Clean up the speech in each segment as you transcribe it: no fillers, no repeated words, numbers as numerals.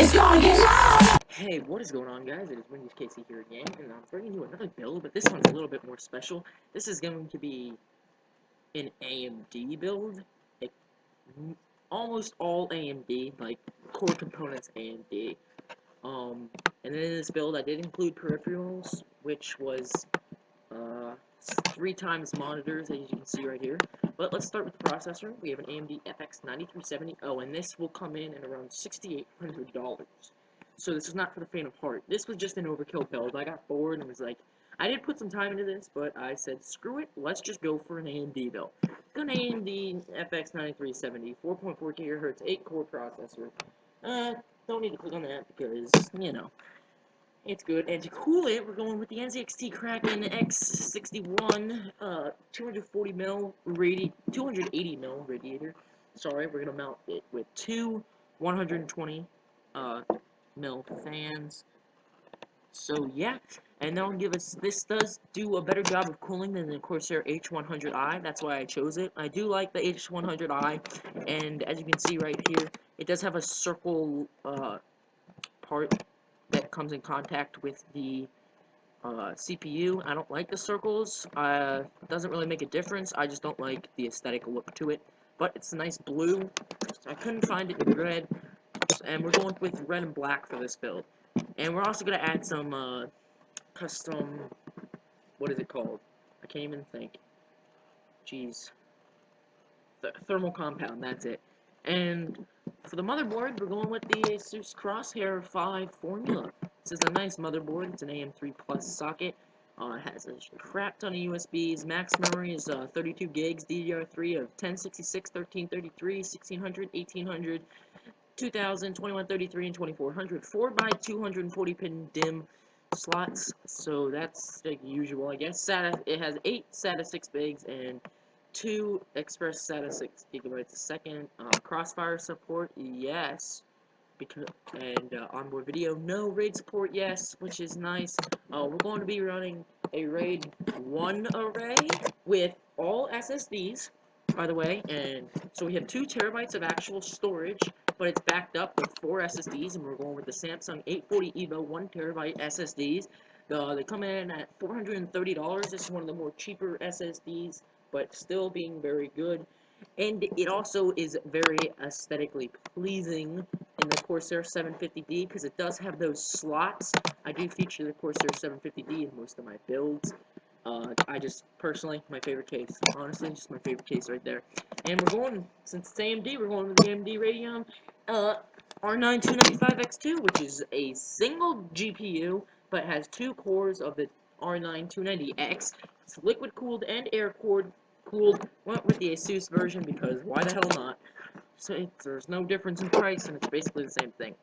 It's gonna get loud! Hey, what is going on, guys? It is WindeezKC here again, and I'm bringing you another build, but this one's a little bit more special. This is going to be an AMD build, like, almost all AMD, like, core components AMD. And then in this build, I did include peripherals, which was, 3 times monitors, as you can see right here. But let's start with the processor. We have an AMD FX 9370. Oh, and this will come in at around $6,800. So this is not for the faint of heart. This was just an overkill build. I got bored and was like, I did put some time into this, but I said, screw it, let's just go for an AMD build. Got an AMD FX 9370, 4.4 GHz, 8-core processor. Don't need to click on that because, you know, it's good. And to cool it, we're going with the NZXT Kraken X61, 280 mil radiator. Sorry, we're gonna mount it with two 120 mil fans. So yeah, and that'll give us. This does do a better job of cooling than the Corsair H100i. That's why I chose it. I do like the H100i, and as you can see right here, it does have a circle part that comes in contact with the CPU. I don't like the circles. It doesn't really make a difference. I just don't like the aesthetic look to it. But it's a nice blue. I couldn't find it in red. And we're going with red and black for this build. And we're also going to add some custom... What is it called? I can't even think. Jeez. Thermal compound, that's it. And for the motherboard, we're going with the Asus Crosshair 5 formula. This is a nice motherboard. It's an AM3 Plus socket. It has a crap ton of USBs. Max memory is 32 gigs. DDR3 of 1066, 1333, 1600, 1800, 2000, 2133, and 2400. 4x240 pin DIMM slots. So that's the usual, I guess. SATA. It has 8 SATA 6 bigs and 2 Express SATA 6 gigabytes a second. Crossfire support, yes. And onboard video, no. RAID support, yes, which is nice. We're going to be running a RAID 1 array with all SSDs, by the way. And so we have 2 terabytes of actual storage, but it's backed up with 4 SSDs, and we're going with the Samsung 840 EVO 1 terabyte SSDs. They come in at $430. This is one of the more cheaper SSDs, but still being very good. And it also is very aesthetically pleasing in the Corsair 750D because it does have those slots. I do feature the Corsair 750D in most of my builds. I just, personally, my favorite case. Honestly, just my favorite case right there. And we're going, since it's AMD, we're going with the AMD Radeon R9 295X2, which is a single GPU, but has 2 cores of the R9 290X. It's liquid cooled and air cooled. Went with the Asus version because why the hell not? So there's no difference in price and it's basically the same thing.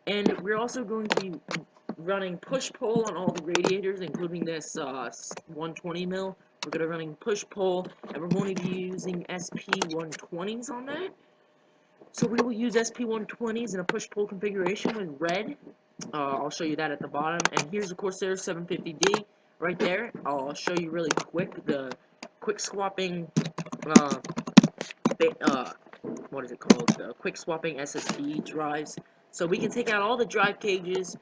And we're also going to be running push-pull on all the radiators, including this 120 mil. We're going to be running push-pull, and we're going to be using SP120s on that. So we will use SP120s in a push-pull configuration with red. I'll show you that at the bottom. And here's the Corsair 750D right there. I'll show you really quick the quick swapping, what is it called? Quick swapping SSD drives. So we can take out all the drive cages,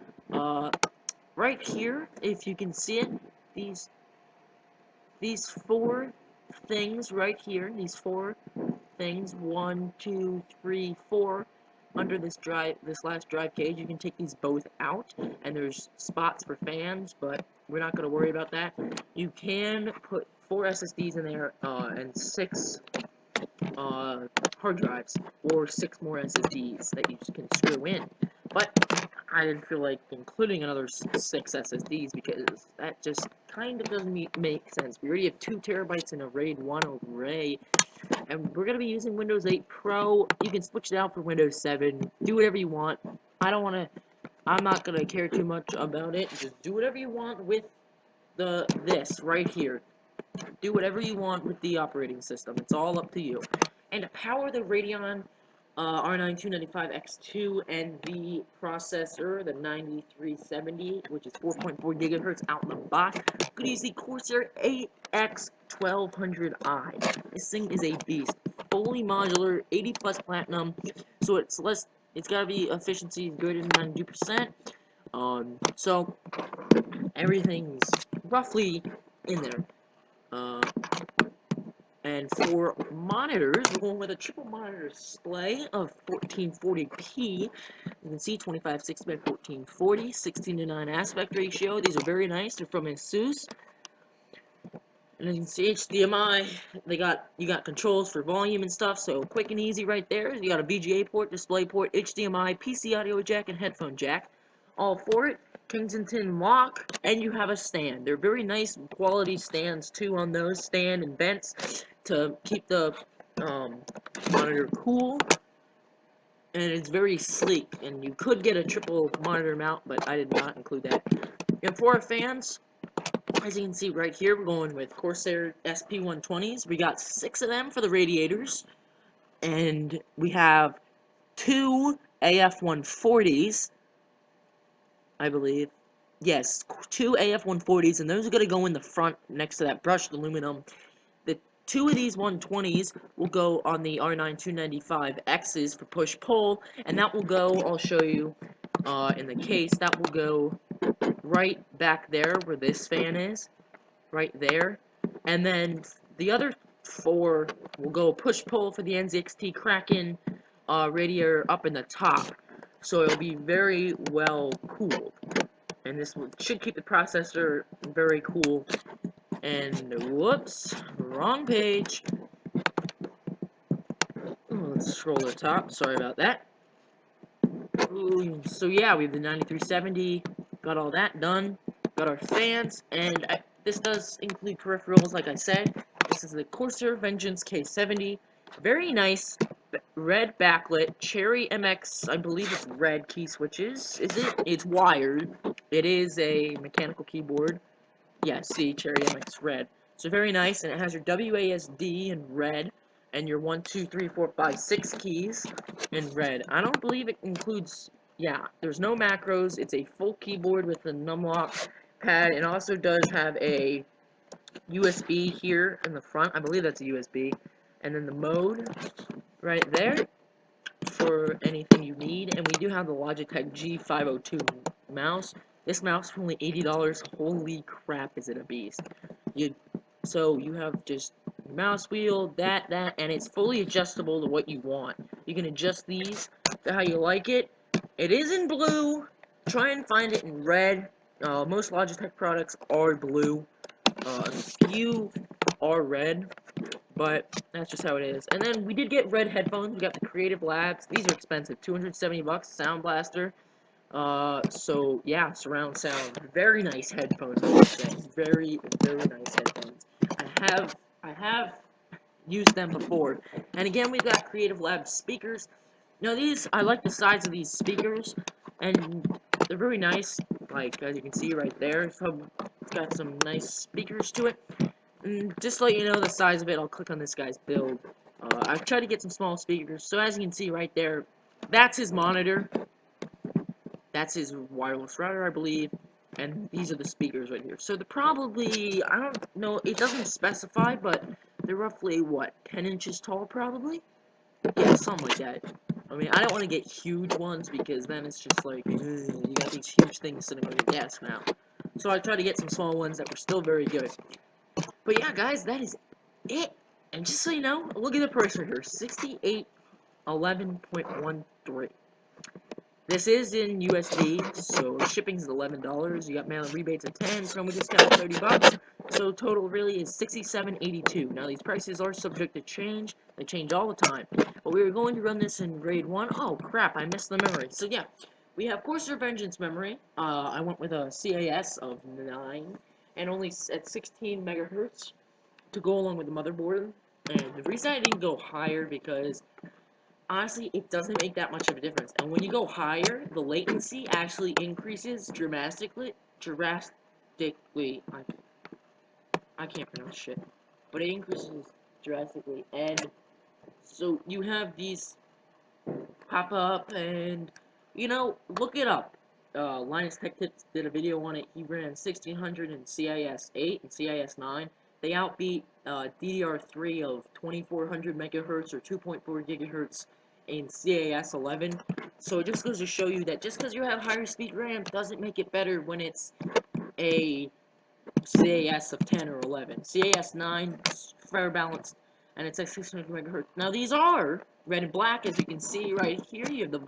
right here, if you can see it. These 4 things right here. These 4 things. 1, 2, 3, 4. Under this last drive cage, you can take these both out, and there's spots for fans, but we're not going to worry about that. You can put 4 SSDs in there, and 6 hard drives, or 6 more SSDs that you can screw in. But I didn't feel like including another 6 SSDs because that just kind of doesn't make sense. We already have 2 terabytes in a RAID 1 array, and we're going to be using Windows 8 Pro. You can switch it out for Windows 7. Do whatever you want. I'm not going to care too much about it. Just do whatever you want with this right here. Do whatever you want with the operating system. It's all up to you. And to power the Radeon R9 295X2 and the processor, the 9370, which is 4.4 gigahertz out in the box, you could use the Corsair AX1200i. This thing is a beast. Fully modular, 80 plus platinum, so it's less It's gotta be efficiency greater than 92%. So everything's roughly in there. And for monitors, we're going with a triple monitor display of 1440p. You can see 2560 by 1440, 16:9 aspect ratio. These are very nice. They're from ASUS. And you can see HDMI. You got controls for volume and stuff, so quick and easy right there. You got a VGA port, display port, HDMI, PC audio jack, and headphone jack. All for it. Kensington lock, and you have a stand. They're very nice quality stands too on those, stand and vents to keep the monitor cool. And it's very sleek, and you could get a triple monitor mount, but I did not include that. And for our fans, as you can see right here, we're going with Corsair SP120s. We got 6 of them for the radiators, and we have 2 AF140s, I believe. Yes, 2 AF140s, and those are going to go in the front next to that brushed aluminum. The 2 of these 120s will go on the R9 295Xs for push-pull, and that will go, I'll show you in the case, that will go right back there where this fan is, right there. And then the other 4 will go push-pull for the NZXT Kraken radiator up in the top, so it'll be very well cooled. And this should keep the processor very cool. And whoops, wrong page. Let's scroll to the top. Sorry about that. Ooh, so yeah, we have the 9370. Got all that done. Got our fans, and this does include peripherals, like I said. This is the Corsair WindeezKC. Very nice red backlit, Cherry MX, I believe it's red key switches. Is it? It's wired. It is a mechanical keyboard. Yeah, see, Cherry MX red. So very nice, and it has your WASD in red, and your 1, 2, 3, 4, 5, 6 keys in red. I don't believe it includes, yeah, there's no macros. It's a full keyboard with a numlock pad. It also does have a USB here in the front. I believe that's a USB. And then the mode right there for anything you need. And we do have the Logitech G502 mouse. This mouse for only $80. Holy crap, is it a beast. So you have just mouse wheel, that, and it's fully adjustable to what you want. You can adjust these to how you like it. It is in blue. Try and find it in red. Most Logitech products are blue. A few are red, but that's just how it is. And then we did get red headphones. We got the Creative Labs. These are expensive, 270 bucks. Sound Blaster. So yeah, surround sound. Very nice headphones, I would say. Very, very nice headphones. I have used them before. And again, we've got Creative Labs speakers. Now these, I like the size of these speakers, and they're very nice. Like, as you can see right there, it's got some nice speakers to it. And just to let you know the size of it, I'll click on this guy's build. I've tried to get some small speakers, so as you can see right there, that's his monitor. That's his wireless router, I believe. And these are the speakers right here. So they're probably, I don't know, it doesn't specify, but they're roughly, what, 10 inches tall, probably? Yeah, something like that. I mean, I don't want to get huge ones, because then it's just like, you got these huge things sitting on your desk now. So I tried to get some small ones that were still very good. But yeah, guys, that is it. And just so you know, look at the price right here, $6811.13. This is in USD, so shipping is $11. You got mail and rebates of 10, promo discount 30 bucks. So total really is $67.82. Now these prices are subject to change. They change all the time. But we were going to run this in grade 1. Oh crap, I missed the memory. So yeah, we have Corsair Vengeance memory. I went with a CAS of 9 and only at 16 megahertz to go along with the motherboard. And the reason I didn't go higher because honestly, it doesn't make that much of a difference. And when you go higher, the latency actually increases drastically. I can't pronounce shit. But it increases drastically. And so you have these pop up and, you know, look it up. Linus Tech Tips did a video on it. He ran 1600 in CIS 8 and CIS 9. They outbeat DDR3 of 2400 megahertz or 2.4 gigahertz in CAS 11. So it just goes to show you that just because you have higher speed RAM doesn't make it better when it's a CAS of 10 or 11. CAS 9 is fair balanced, and it's at 600 megahertz. Now these are red and black, as you can see right here. You have the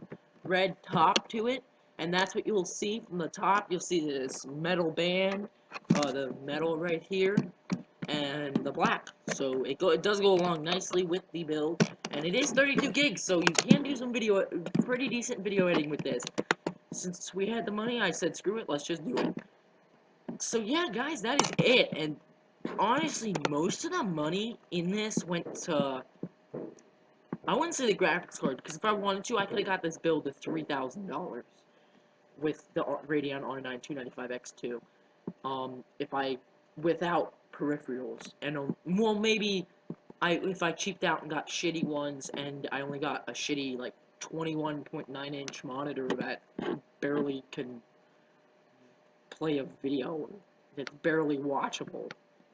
red top to it, and that's what you'll see from the top. You'll see this metal band, the metal right here, and the black. So it does go along nicely with the build, and it is 32 gigs, so you can do some pretty decent video editing with this. Since we had the money, I said screw it, let's just do it. So yeah, guys, that is it. And honestly, most of the money in this went to, I wouldn't say the graphics card, because if I wanted to, I could have got this build at $3,000 with the Radeon R9 295X2. Without peripherals, and well, maybe if I cheaped out and got shitty ones, and I only got a shitty like 21.9-inch monitor that barely can play a video, that's barely watchable,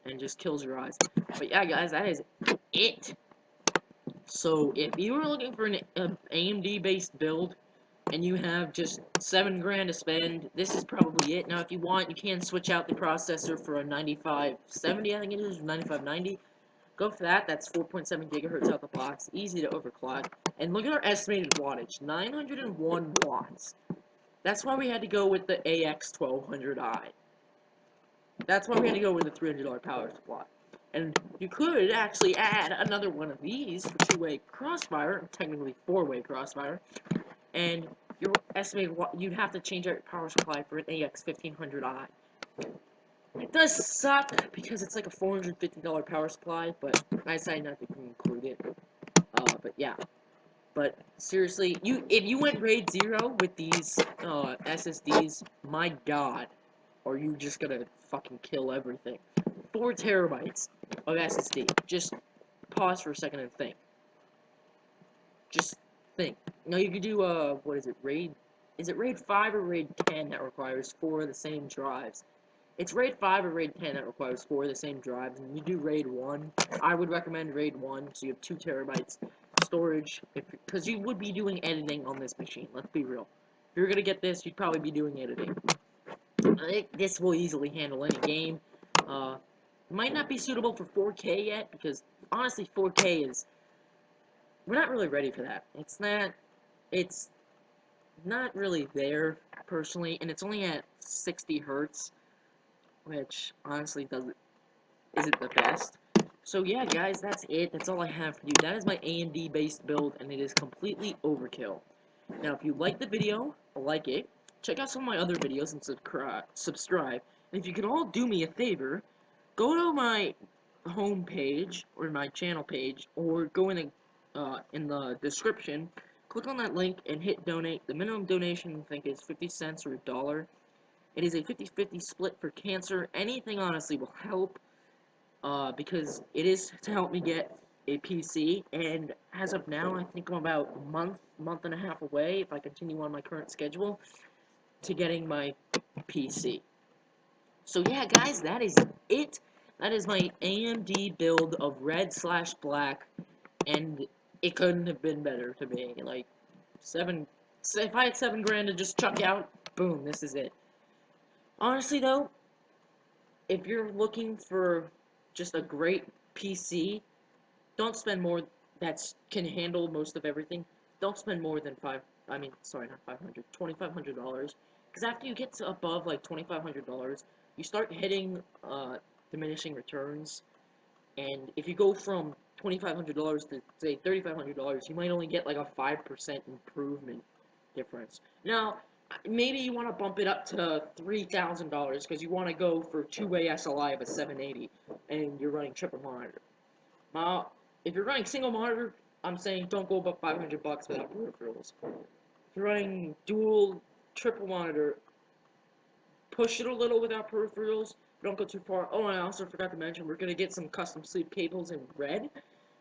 and just kills your eyes. But yeah, guys, that is it. So if you were looking for an AMD based build, and you have just $7 grand to spend, this is probably it. Now, if you want, you can switch out the processor for a 9570, I think it is, 9590. Go for that. That's 4.7 gigahertz out the box, easy to overclock. And look at our estimated wattage, 901 watts. That's why we had to go with the AX1200i. That's why we had to go with the $300 power supply. And you could actually add another one of these for two-way crossfire, technically four-way crossfire, and your estimated you'd have to change out your power supply for an AX1500i. It does suck because it's like a $450 power supply, but I decided not to include it. But yeah. But seriously, if you went RAID 0 with these SSDs, my god, are you just gonna fucking kill everything? 4 terabytes of SSD. Just pause for a second and think. Just think. Now you could do what is it, RAID? Is it RAID 5 or RAID 10 that requires 4 of the same drives? It's RAID 5 or RAID 10 that requires 4 of the same drives, and you do RAID 1. I would recommend RAID 1, so you have 2 terabytes storage, because you would be doing editing on this machine, let's be real. If you're gonna get this, you'd probably be doing editing. I think this will easily handle any game. It might not be suitable for 4K yet, because honestly 4K is, we're not really ready for that. It's not really there, personally, and it's only at 60 hertz, which honestly isn't the best. So yeah, guys, that's it. That's all I have for you. That is my AMD based build, and it is completely overkill. Now, if you like the video, like it, check out some of my other videos and subscribe. And if you can all do me a favor, go to my home page or my channel page, or go in the description. Click on that link and hit donate. The minimum donation, I think, is 50 cents or $1. It is a 50-50 split for cancer. Anything, honestly, will help, because it is to help me get a PC, and as of now, I think I'm about a month and a half away, if I continue on my current schedule, to getting my PC. So yeah, guys, that is it. That is my AMD build of red/black, and it couldn't have been better to me. Like, if I had $7 grand to just chuck out, boom, this is it. Honestly, though, if you're looking for just a great PC, don't spend more, that can handle most of everything. Don't spend more than $2,500. Because after you get to above, like, $2,500, you start hitting, diminishing returns. And if you go from $2,500 to, say, $3,500, you might only get, like, a 5% improvement difference. Now, maybe you want to bump it up to $3,000 because you want to go for two-way SLI of a 780, and you're running triple monitor. Now, if you're running single monitor, I'm saying don't go above $500 without peripherals. If you're running dual, triple monitor, push it a little without peripherals. Don't go too far. Oh, and I also forgot to mention, we're gonna get some custom sleeve cables in red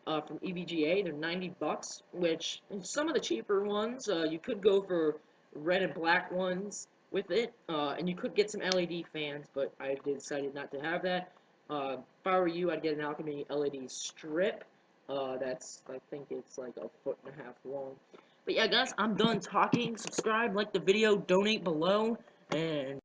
from EVGA. They're $90, which some of the cheaper ones, you could go for red and black ones with it, and you could get some LED fans, but I decided not to have that. If I were you, I'd get an Alchemy LED strip. I think it's like 1.5 feet long. But yeah, guys, I'm done talking. Subscribe, like the video, donate below, and